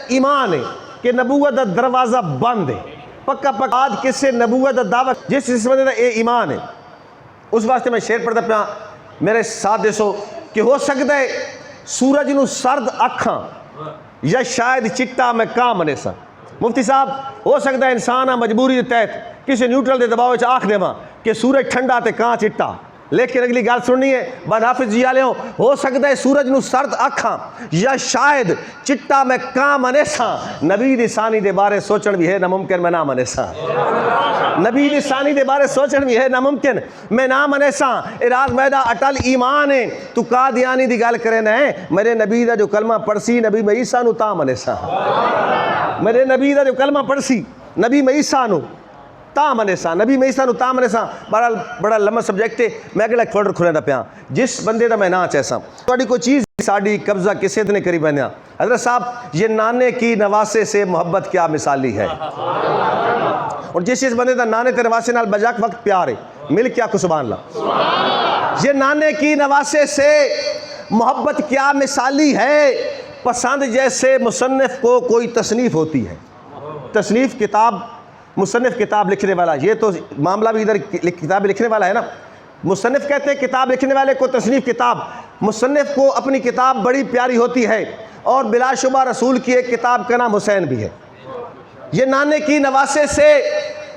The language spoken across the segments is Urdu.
ایمان ہے کہ نبوت دا دروازہ بند ہے پکا پکا آج کسے نبوت دا دعویٰ جس بندے دا اے ایمان ہے اس واسطے میں شعر پڑھتا پیا میرے ساتھ دیسو کہ ہو سکتا ہے سورج نو سرد اکھاں یا شاید چٹا میں کام منے سا مفتی صاحب ہو سکتا ہے انسان مجبوری دے تحت کسی نیوٹرل دے دباؤ وچ آکھ دیواں کہ سورج ٹھنڈا تے کاں چٹا لیکن اگلی گل سننی ہے بعد حافظ جی آلے ہو سکتا ہے سورج نو سرد اکھاں یا شاید چٹا میں کاں منے سا نبی دی ثانی دے بارے سوچن بھی ہے ناممکن میں نہ منے سا نبی دی ثانی دے بارے سوچن بھی ہے ناممکن میں نہ منے سا اراز میدہ اٹل ایمان ہے تو قادیانی دی گل کرے نہ ہے میرے نبی دا جو کلمہ پڑسی نبی میں عیسیٰ نو تا منے سا میرے نبی دا جو کلمہ پڑسی نبی میں عیسیٰ نو تا منے سا نبی میں عیسیٰ نو تا منے سا بڑا لمبا سبجیکٹ ہے میں اگلا ایک فولڈر کھولے دا پیا جس بندے دا میں نہ چیسا توڑی کوئی چیز ساڑی قبضہ کسے دنے کری بنیا حضرت صاحب یہ نانے کی نواسے سے محبت کیا مثالی ہے اور جس بندے دا نانے تے نواسے نال بجاک وقت پیار ہے مل کیا کو سبحان اللہ یہ نانے کی نواسے سے محبت کیا مثالی ہے پسند جیسے مصنف کو کوئی تصنیف ہوتی ہے تصنیف کتاب مصنف کتاب لکھنے والا یہ تو معاملہ بھی ادھر کتاب لکھنے والا ہے نا مصنف کہتے ہیں کتاب لکھنے والے کو تصنیف کتاب مصنف کو اپنی کتاب بڑی پیاری ہوتی ہے اور بلا شبہ رسول کی ایک کتاب کا نام حسین بھی ہے یہ نانے کی نواسے سے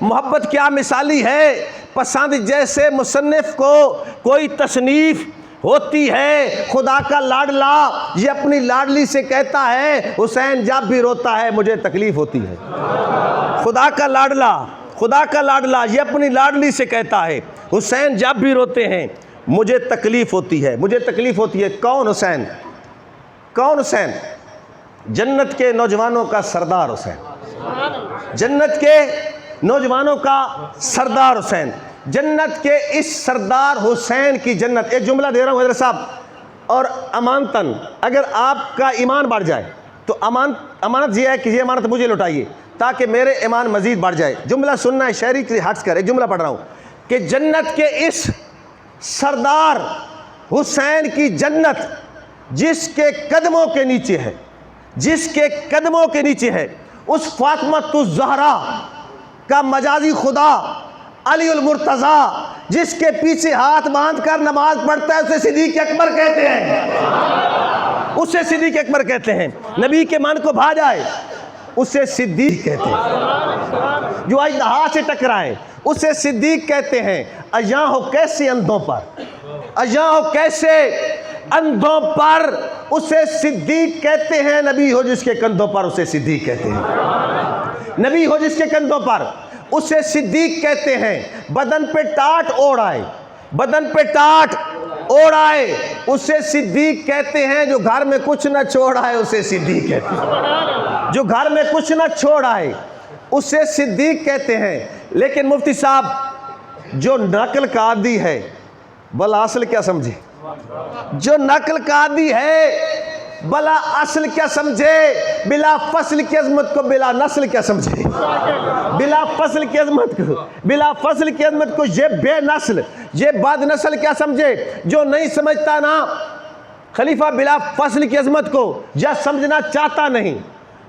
محبت کیا مثالی ہے پسند جیسے مصنف کو کوئی تصنیف ہوتی ہے خدا کا لاڈلا یہ اپنی لاڈلی سے کہتا ہے حسین جب بھی روتا ہے مجھے تکلیف ہوتی ہے خدا کا لاڈلا یہ اپنی لاڈلی سے کہتا ہے حسین جب بھی روتے ہیں مجھے تکلیف ہوتی ہے کون حسین جنت کے نوجوانوں کا سردار حسین جنت کے نوجوانوں کا سردار حسین جنت کے اس سردار حسین کی جنت ایک جملہ دے رہا ہوں حضرت صاحب اور امانتاً اگر آپ کا ایمان بڑھ جائے تو امانت یہ ہے کہ یہ امانت مجھے لوٹائیے تاکہ میرے ایمان مزید بڑھ جائے جملہ سننا ہے شہری کی حدس کر ایک جملہ پڑھ رہا ہوں کہ جنت کے اس سردار حسین کی جنت جس کے قدموں کے نیچے ہے اس فاطمۃ الزہرا کا مجازی خدا علی المرتضیٰ جس کے پیچھے ہاتھ باندھ کر نماز پڑھتا ہے اسے صدیق اکبر کہتے ہیں نبی کے من کو بھا جائے اسے صدیق کہتے ہیں جو اژدہا سے ٹکرائے اسے صدیق کہتے ہیں اجاں ہو کیسے اندھوں پر اسے صدیق کہتے ہیں نبی ہو جس کے کندھوں پر اسے صدیق کہتے ہیں نبی ہو جس کے کندھوں پر اسے صدیق کہتے ہیں بدن پہ ٹاٹ اوڑ آئے اسے صدیق کہتے ہیں جو گھر میں کچھ نہ چھوڑ آئے اسے صدیق کہتے ہیں جو گھر میں کچھ نہ چھوڑ آئے اسے صدیق کہتے ہیں لیکن مفتی صاحب جو نقل کا عادی ہے بلا اصل کیا سمجھے جو نقل کا عادی ہے بلا اصل کیا سمجھے بلا فصل کی عظمت کو بلا نسل کیا سمجھے بلا فصل کی عظمت کو یہ بے نسل یہ بد نسل کیا سمجھے جو نہیں سمجھتا نا خلیفہ بلا فصل کی عظمت کو یا سمجھنا چاہتا نہیں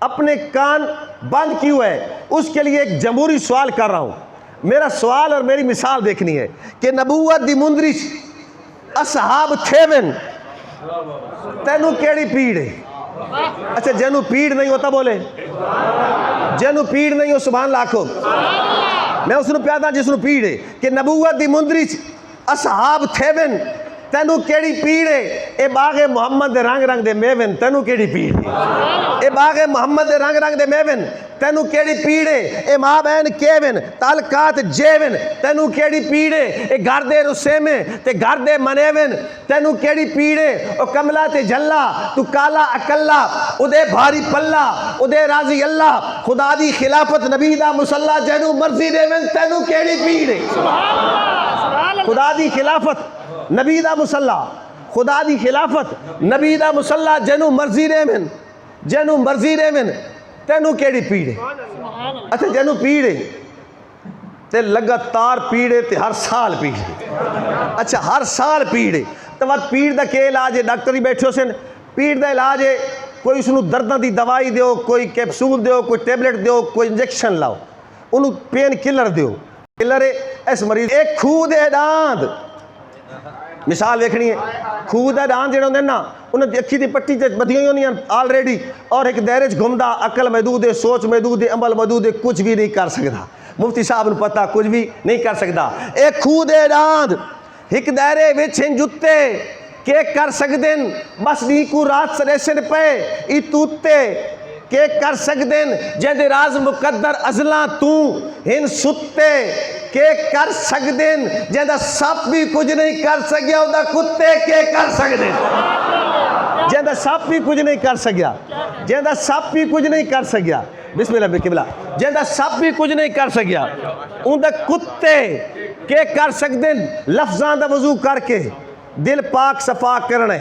اپنے کان بند کیوں ہے اس کے لیے ایک جمہوری سوال کر رہا ہوں میرا سوال اور میری مثال دیکھنی ہے کہ نبوت دی مندری اصحاب تھیون تینو کیڑی پیڑ ہے اچھا جنو پیڑ نہیں ہوتا بولے جنو پیڑ نہیں ہو سبحان اللہ آکھو میں اس نے پیادا جس نے پیڑ ہے کہ نبوت دی مندری اصحاب تھیون تینو کیڑی پیڑ ہے اے باغ محمد دے رنگ دے میون تینو کیڑی پیڑ ہے اے باغ محمد دے رنگ دے میون تینو کیڑی پیڑ ہے اے ماں بہن کیون تعلقات جیون تینو کیڑی پیڑ ہے اے گھر دے رسیمے تے گھر دے منیون تینو کیڑی پیڑ ہے او کملا تے جھلا تو کالا اکلا او دے بھاری پلا او دے راضی اللہ خدا دی خلافت نبی دا مصلی جنو مرضی دیون تینو کیڑی پیڑ ہے خدا دی خلافت نبی دا مصلی خدا دی خلافت نبی دا مصلی جنو مرضی دیون تینو کیڑی پیڑے اچھا جنو پیڑے تے لگاتار پیڑے تے ہر سال پیڑے اچھا ہر سال پیڑے تو وقت پیڑ دا کے علاج ہے ڈاکٹر ہی بیٹھے ہو سن پیڑ دا علاج ہے کوئی اس درداں دی دوائی دیو، کوئی کیپسول دیو، کوئی ٹیبلٹ دیو، کوئی انجیکشن لاؤ، انہوں پین کلر دیو، کلر اس مریض ایک خود ڈاند مثال دیکھنی ہے، خود ڈاند جڑے ہوندے نا انہاں دی اکھی دی پٹی تے بدیاں ہونیاں آلریڈی، اور ایک دائرے وچ گھومدا، عقل محدود ہے، سوچ محدود ہے، عمل محدود ہے، کچھ بھی نہیں کر سکدا، مفتی صاحب نوں پتہ کچھ بھی نہیں کر سکدا۔ ایک خود ڈاند ایک دائرے وچ ہن جُتے کہ کر سکدن، بس نہیں کو رات سریسن پہ ای توتے کہ کر سکدن، جہاں دے راز مقدر ازلاں تو ہن ستے کہ کر سکدن، جہاں دا سپ بھی کچھ نہیں کر سکیا او دا کتے کہ کر سکدن، جہاں دا سپ بھی کچھ نہیں کر سکیا، جہاں دا سپ بھی کچھ نہیں کر سکیا، بسم اللہ بقبلہ، جہاں دا سپ بھی کچھ نہیں کر سکیا ان دا کتے کہ کر سکدن، لفظاں دا وضو کر کے دل پاک صفا کرنے،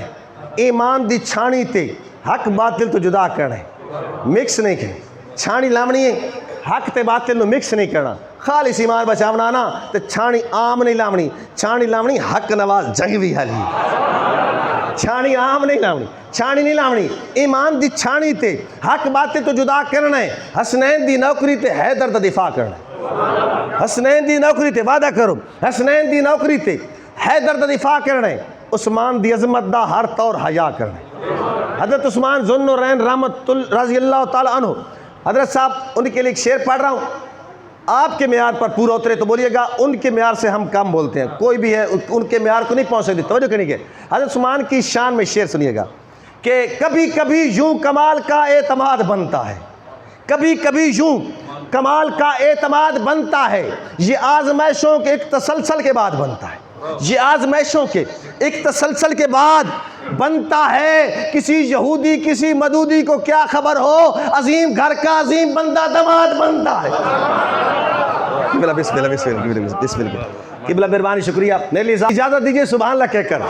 ایمان دی چھانی تے حق باطل تو جدا کرنے، مکس نہیں کرنے، چھانی لامنی ہے، حق تے باطل نو مکس نہیں کرنا، خالص ایمان بچاونا نا تے چھانی عام نہیں لامنی، چھانی لامنی حق نواز جنگوی حالی، چھانی عام نہیں لامنی، چھانی نہیں لامنی، ایمان دی چھانی تے حق باطل تو جدا کرنے، حسنین دی نوکری تے حیدر دا دفاع کرنے، حسنین دی نوکری تے وعدہ کرو، حسنین دی نوکری تے حیدر دا دفاع کرنے، عثمان دی عظمت دا ہر طور حیا کرنے، حضرت عثمان ذو النورین رحمت رضی اللہ تعالیٰ عنہ، حضرت صاحب ان کے لیے ایک شعر پڑھ رہا ہوں، آپ کے معیار پر پورا اترے تو بولیے گا، ان کے معیار سے ہم کم بولتے ہیں، کوئی بھی ہے ان کے معیار کو نہیں پہنچ سکتے، توجہ کریں گے، حضرت عثمان کی شان میں شعر سنیے گا کہ کبھی کبھی یوں کمال کا اعتماد بنتا ہے، کبھی کبھی یوں کمال کا اعتماد بنتا ہے، یہ آزمائشوں کے ایک تسلسل کے بعد بنتا ہے، یہ آزمائشوں کے ایک تسلسل کے بعد بنتا ہے، کسی یہودی کسی مدودی کو کیا خبر ہو، عظیم گھر کا عظیم بندہ دماد بنتا ہے۔ بسم اللہ بسم اللہ بسم اللہ، قبلہ مہربانی شکریہ، میرے لیے اجازت دیجئے سبحان اللہ کہہ کر،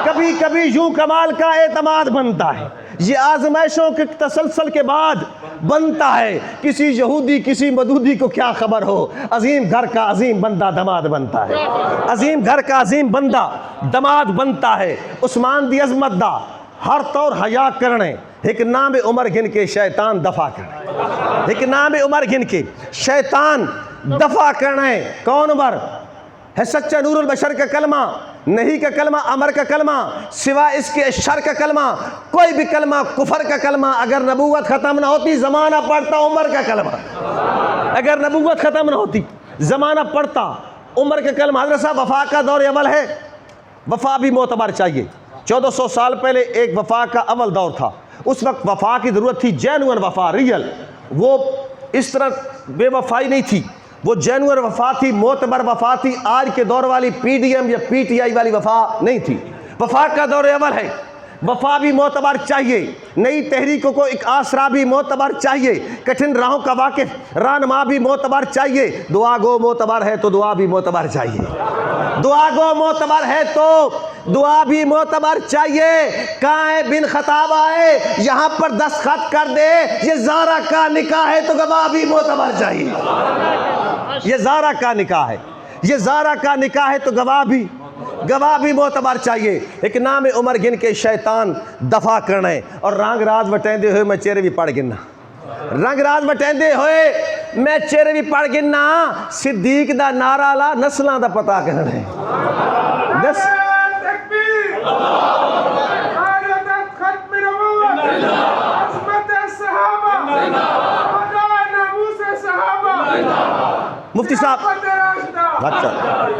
کبھی کبھی یوں کمال کا اعتماد بنتا ہے، یہ آزمائشوں کے تسلسل کے بعد بنتا ہے، کسی یہودی کسی مدودی کو کیا خبر ہو، عظیم گھر کا عظیم بندہ دماد بنتا ہے، عظیم گھر کا عظیم بندہ دماد بنتا ہے، عثمان دی عظمت دا ہر طور حیا کرنے، ایک نام عمر گن کے شیطان دفع کرنے، ایک نام عمر گن کے شیطان دفع کرنے، کون عمر ہے؟ سچا نور البشر کا کلمہ، نہیں کا کلمہ، امر کا کلمہ، سوا اس کے شر کا کلمہ، کوئی بھی کلمہ کفر کا کلمہ، اگر نبوت ختم نہ ہوتی زمانہ پڑھتا عمر کا کلمہ، اگر نبوت ختم نہ ہوتی زمانہ پڑھتا عمر کا کلمہ۔ حضرت صاحب وفا کا دور عمل ہے، وفا بھی معتبر چاہیے، 1400 سال پہلے ایک وفا کا عمل دور تھا، اس وقت وفا کی ضرورت تھی، جینوئن وفا، ریل، وہ اس طرح بے وفائی نہیں تھی، وہ جینوئن وفا تھی، معتبر وفا تھی، آج کے دور والی پی ڈی ایم یا پی ٹی آئی والی وفا نہیں تھی، وفا کا دور عمل ہے، وفا بھی معتبر چاہیے، نئی تحریکوں کو ایک آسرا بھی معتبر چاہیے، کٹھن راہوں کا واقف رہنما بھی معتبر چاہیے، دعا گو معتبر ہے تو دعا بھی معتبر چاہیے، دعا گو معتبر ہے تو دعا بھی معتبر چاہیے، کہاں ہے بن خطاب آئے یہاں پر دستخط کر دے، یہ زارہ کا نکاح ہے تو گواہ بھی معتبر چاہیے، یہ زارہ کا نکاح ہے، یہ زارہ کا نکاح ہے تو گواہ بھی معتبر چاہیے، ایک نام عمر گن کے شیطان دفع کرنے، اور رنگ راز وٹیندے ہوئے میں چہرے بھی پڑھ گننا، رنگ راز وٹیندے ہوئے میں چہرے بھی پڑھ گننا، صدیق دا نعرہ لا نسلاں دا پتہ کرنے،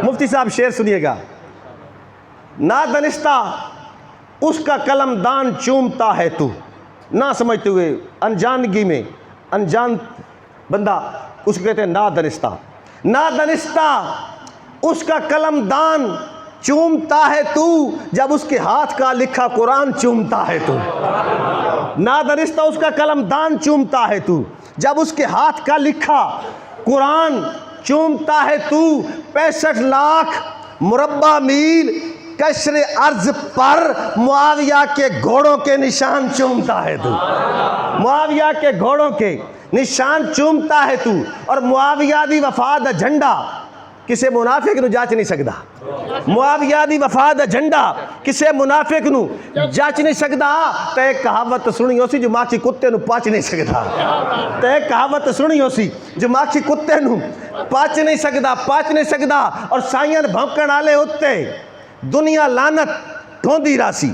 مفتی صاحب شعر سنیے گا، نادانستہ اس کا قلم دان چومتا ہے تو، نہ سمجھتے ہوئے انجانگی میں، انجان بندہ اس کو کہتے ہیں نادانستہ، نادانستہ اس کا قلم دان چومتا ہے تو، جب اس کے ہاتھ کا لکھا قرآن چومتا ہے تو، نادانستہ اس کا قلم دان چومتا ہے تو، جب اس کے ہاتھ کا لکھا قرآن چومتا ہے تو، 65 لاکھ مربع میل کشر ارض پر معاویہ کے گھوڑوں کے نشان چومتا ہے تو، معاویہ کے گھوڑوں کے نشان چومتا ہے تو، اور معاویہ دی وفا دا جھنڈا کسے منافق نو جاچ نہیں سکدا. معاویہ دی وفا دا جھنڈا کسے منافق نو جاچ نہیں سکدا. تے کہاوت سنی ہو سی جو ماکھی کتے نو پاچ نہیں سکدا. تے کہاوت سنی ہو سی جو ماکھی کتے نو پاچ نہیں سکدا. اور سائین بھونکن آلے اتے دنیا لانت ڈھوندی راسی.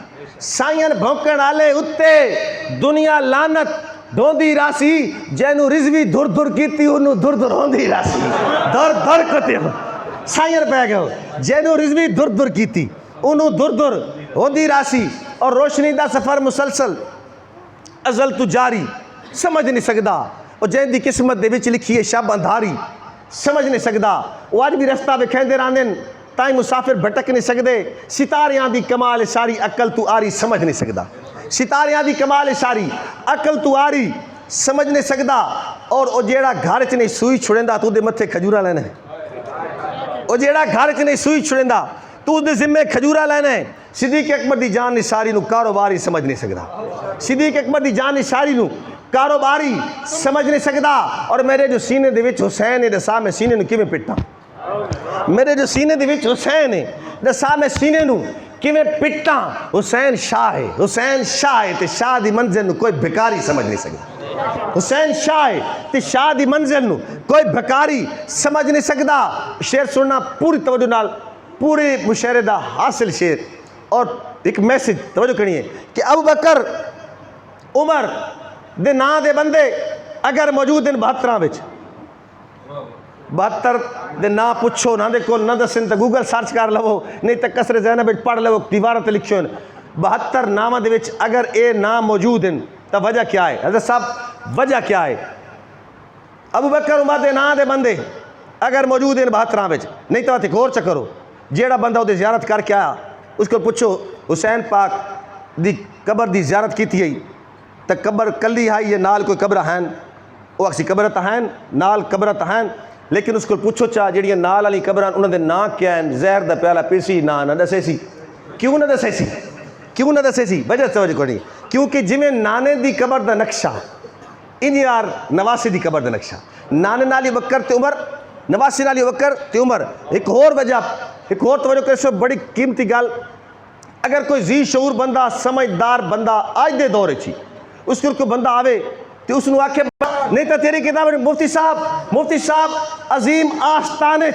سائین بھونکن آلے اتے دنیا لانت ڈھوندی راسی. جینو رضوی دھر دھر کیتی انہوں دھر دھر ہوندی راسی. دھر دھر کتے ہو سائین پہ گئے ہو. جینو رضوی دھر دھر کیتی انہوں دھر دھر ہوندی راسی. اور روشنی دا سفر مسلسل ازل تو جاری سمجھ نہیں سکدا. اور جین دی قسمت دے وچ لکھی ہے شب اندھاری سمجھ نہیں سکدا. وہ آج بھی رستہ بکھیندے راندن تائیں مسافر بھٹک نہیں سکدے. ستاریاں دی کمال ساری عقل تو آری سمجھ نہیں سکدا. ستاریاں دی کمال ساری عقل تو آری سمجھ نہیں سکدا. اور او جیڑا گھر چ نہیں سوئی چھڑیندا تو دے متھے کھجورا لینا ہے. او جیڑا گھر چ نہیں سوئی چھڑیندا تو دے ذمے کھجورا لینا ہے. صدیق اکبر دی جان نثاری نو کاروباری سمجھ نہیں سکدا. صدیق اکبر دی جان نثاری نو کاروباری سمجھ نہیں سکدا. اور میرے جو سینے دے وچ حسین ہے دسا میں سینے نو کیویں پٹاں. میرے جو سینے دے وچ حسین ہے دسا میں سینے نو کیویں پٹاں. حسین شاہ ہے. حسین شاہ ہے تے شاہ دی منزل نو کوئی بھکاری سمجھ نہیں سکدا. حسین شاہ ہے تے شاہ دی منزل نو کوئی بھکاری سمجھ نہیں سکدا. شعر سننا پوری توجہ نال پورے مشاعرے دا حاصل شعر. اور ایک میسج توجہ کرنی ہے کہ ابو بکر عمر دے نا دے بندے اگر موجود ہیں 72 وچ 72 دے نا پوچھو نہ دے کول نہ دسن تے گوگل سرچ کر لو نہیں تے کسر ذہن وچ پڑھ لو دیوار تے لکھو 72 ناماں دے وچ اگر اے نام موجود ہیں تو وجہ کیا ہے حضرت صاحب وجہ کیا ہے. ابو بکر عمر دے نا دے بندے اگر موجود ہیں 72 وچ نہیں تو ایک اور چکرو جیڑا بندہ او دی زیارت کر کے آیا اس کو پوچھو حسین پاک دی قبر دی زیارت کیتی ہے تے قبر کلی ہے یہ نال کوئی قبر ہیں وہ اکسی قبر تہین نال قبر تہین. لیکن اس کو پوچھو چاہ جڑیاں نال والی قبراں انہاں دے نا کیا ہیں. زہر دا پیالہ پیسی نا نہ دسے سی. کیوں نہ دسے سی؟ کیوں نہ دسے سی؟ وجہ توجہ کرنی کیونکہ جویں نانے دی قبر دا نقشہ ان یار نواسی دی قبر دا نقشہ نانے نالی بکر تے عمر نواسی نالی بکر تے عمر. ایک اور وجہ ایک اور توجہ کرے سو بڑی قیمتی گل. اگر کوئی ذی شعور بندہ سمجھدار بندہ آج دے دور چی اس کو بندہ آوے تو اس نو آکھے نہیں تو تیری کتاب مفتی صاحب عظیم آستانے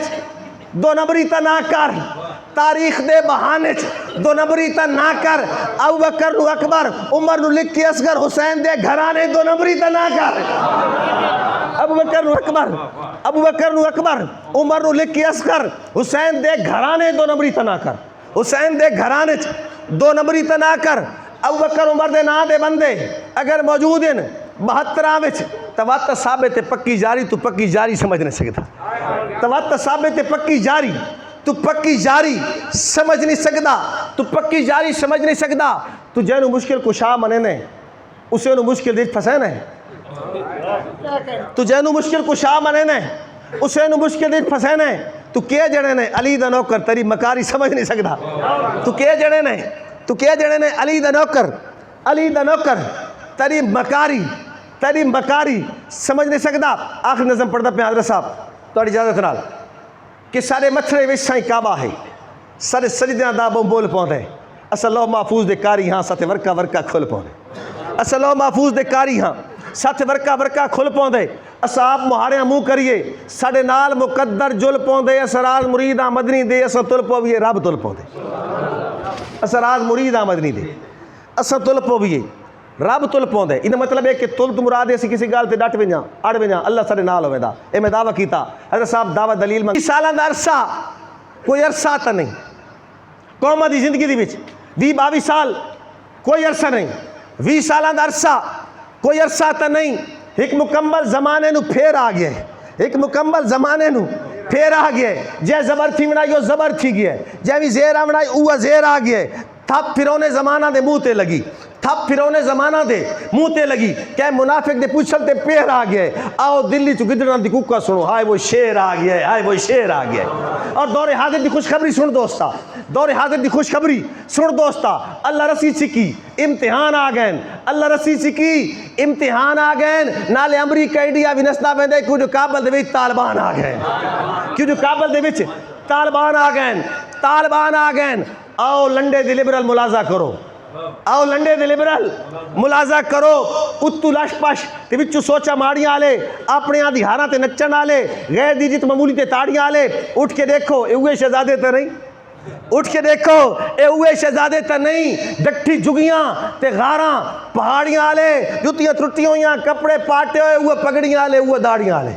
دو نمبری تا نہ کر تاریخ دے بہانے دو نمبری تا نہ کر. ابو بکر نو اکبر عمر نو لکھ کے اصغر حسین دے گھرانے دو نمبری تا نہ کر. ابو بکر نو اکبر عمر نو لکھ کے اصغر حسین دے گھرانے دو نمبری تا نہ کر. حسین دے گھرانے دو نمبری تا نہ کر. ابو بکر عمر دے نا دے بندے اگر موجود ہیں 72 وچ توات ثابت پکی جاری تو پکی جاری سمجھ نہیں سکتا. توات ثابت پکی جاری تو پکی جاری سمجھ نہیں سکدا. تو پکی جاری سمجھ نہیں سکدا. تو جینو مشکل کشا منے نے اسے نو مشکل دیکھ پھسے نے. تو جینو مشکل کشا منے نے اسے نو مشکل دیکھ پھسے نے. تو کیا جڑے نے علی دا نوکر تری مکاری سمجھ نہیں سکدا. تو کیا جڑے نے علی دا نوکر تری مکاری سمجھ نہیں سکدا. آخر نظم پڑھدا پہ حضرت صاحب تو اجازت نال کہ سارے متھرے وچ سائیں کعبہ ہے سارے سجدیاں دا بول پوندے اصل لوح محفوظ دے کاری ہاں ساتھ ورکا کھل پوندے. اصل لوح محفوظ دے کاری ہاں ساتھ ورکا کھل پوندے. اصحاب مہاریاں منہ کریے ساڈے نال مقدر جل پوندے. اسراز مرید مدنی دے اساں تل پویے رب تل پوندے. اسراز مرید مدنی دے اساں تل پویے رب تل پوندے. ان مطلب ہے کہ تل تو مراد ہے کسی گال تے ڈٹ ونجاں اڑ ونجاں اللہ ساڈے نال ہوے دا. اے میں دعویٰ کیتا حضرت صاحب دعویٰ دلیل میں 20 سالاں دا عرصہ کوئی عرصہ تا نہیں قوم دی زندگی دی وچ 22 سال کوئی عرصہ نہیں. 20 سالاں دا عرصہ کوئی عرصہ تا نہیں. ایک مکمل زمانے نو پھیر آ گیا ہے. ایک مکمل زمانے نو پھیر آ گیا ہے. جے زبر تھی بنائی وہ زبر تھی گیا ہے. جے بھی زیر بنائی وہ زیر آ گیا ہے. تھپ پھرونے زمانہ دے منہ تے لگی تھپ پھرونے زمانہ دے منہ تے لگی کہ منافق دے پوچھل تے پیر آ گیا ہے، آؤ دلی چو گدڑاں دی کوکا سنو، ہائے وہ شیر آ گیا ہے، ہائے وہ شیر آ گیا ہے۔ اور دور حاضر دی خوشخبری سن دوستا، دور حاضر دی خوشخبری سن دوستا، اللہ رسی چکی امتحان آ گئے، اللہ رسی چکی امتحان آ گئے، نالے امریکہ انڈیا بھی نسنا بندے کیوں جو کابل دے وچ طالبان آ گئے، کیوں جو کابل دے وچ طالبان آ گئے، طالبان آ گئے۔ آؤ لنڈے دی لبرل ملازہ کرو، آؤ لنڈے دے لبرل ملازہ کرو، اتو لش پش تے وچو سوچا ماڑیاں آلے، اپنے آدھی ہاراں تے نچن آلے، غیر دی جت معمولی تے تاڑیاں آلے، اٹھ کے دیکھو اے اوے شہزادے تے نہیں، اٹھ کے دیکھو اے اوے شہزادے تے نہیں، ڈٹھی جگیاں تے غاراں پہاڑیاں آلے، جتیاں ترٹی ہویاں کپڑے پاٹے ہوئے اوے پگڑیاں آلے اوے داڑیاں آلے،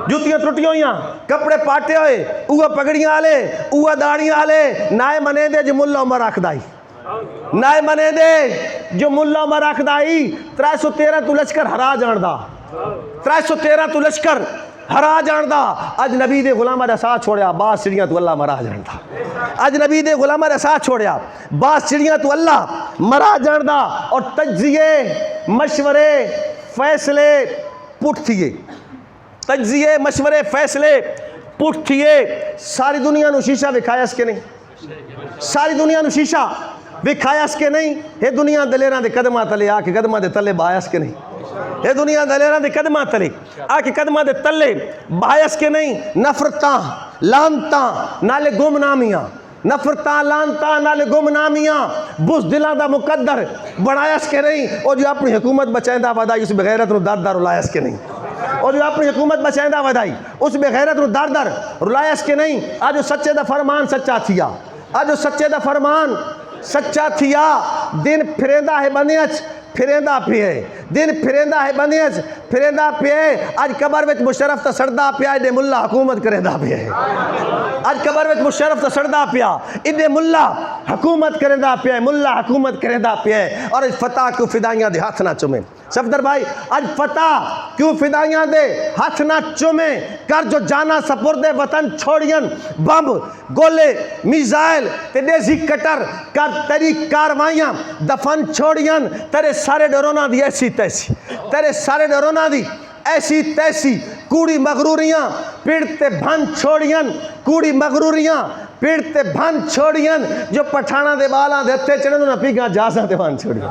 جتیاں ترٹی ہویاں کپڑے پاٹے ہوئے اوے پگڑیاں آلے اوے داڑیاں آلے، نائے منے دے جو ملا عمر آکھدائی، نائے منے دے جو ملا عمر آکھدائی، 313 تو لشکر ہرا جاندہ، 313 تو لشکر ہرا جاندہ، اج نبی دے غلامہ دا ساتھ چھوڑیا، باس چڑیاں تو اللہ مرا جاندہ، اج نبی دے غلامہ دا ساتھ چھوڑیا، باس چڑیاں تو اللہ مرا جاندہ، اور تجزیے مشورے فیصلے پٹ تھیے، تجزیے مشورے فیصلے پٹ تھیے، ساری دنیا نو شیشہ دکھایا اس کے نہیں، ساری دنیا نو شیشہ دکھایا اس کے نہیں، یہ دنیا دلیران دے قدمہ تلے آ کے قدمہ دے تلے بایا اس کے نہیں، یہ دنیا دلیران دے قدمہ تلے آ کے قدمہ دے تلے بایا اس کے نہیں، نفرتاں لانتاں نالے گمنامیاں، نفرتاں لانتاں نالے گمنامیاں، بزدلاں دا مقدر بڑھایا اس کے نہیں، اور جو اپنی حکومت بچائندہ وعدائی اس بغیرت نو دار دار رلایا اس کے نہیں، اور جو اپنی حکومت بچائندہ وعدائی اس بغیرت نو دار دار رلایا اس کے نہیں، آج جو سچے دا فرمان سچا تھیا، آج جو سچے دا فرمان سچا تھیا، دن پھریندہ ہے بنیچ پھریندہ پہ ہے، دن پھریندہ ہے بنیچ پھریندہ پہ ہے، آج قبر وچ مشرف تا سردہ پیا دے ملا حکومت کریندہ پہ ہے، آج قبر وچ مشرف تا سردہ پیا ادے ملا حکومت کریندہ پہ ہے، ملا حکومت کریندہ پہ ہے، اور اس فتح کیوں فدائیاں دے ہاتھ نہ چومیں، صفدر بھائی آج فتح کیوں فدائیاں دے ہاتھ نہ چومیں، کر جو جانا سپرد وطن چھوڑین، بمب گولے میزائل تے دیسی کٹر کر تیری کاروائیاں دفن چھوڑین، تیرے سارے ڈرونا دی ایسی تیسی، تیرے سارے ڈرونا دی ایسی تیسی، کوڑی مغروریاں پیڑتے بھن چھوڑین، کوڑی مغروریاں پیڑتے بھن چھوڑین، جو پٹھانا دے بالاں دے ہتھے چڑھن نہ پیگاں جاساں تے بھن چھوڑین۔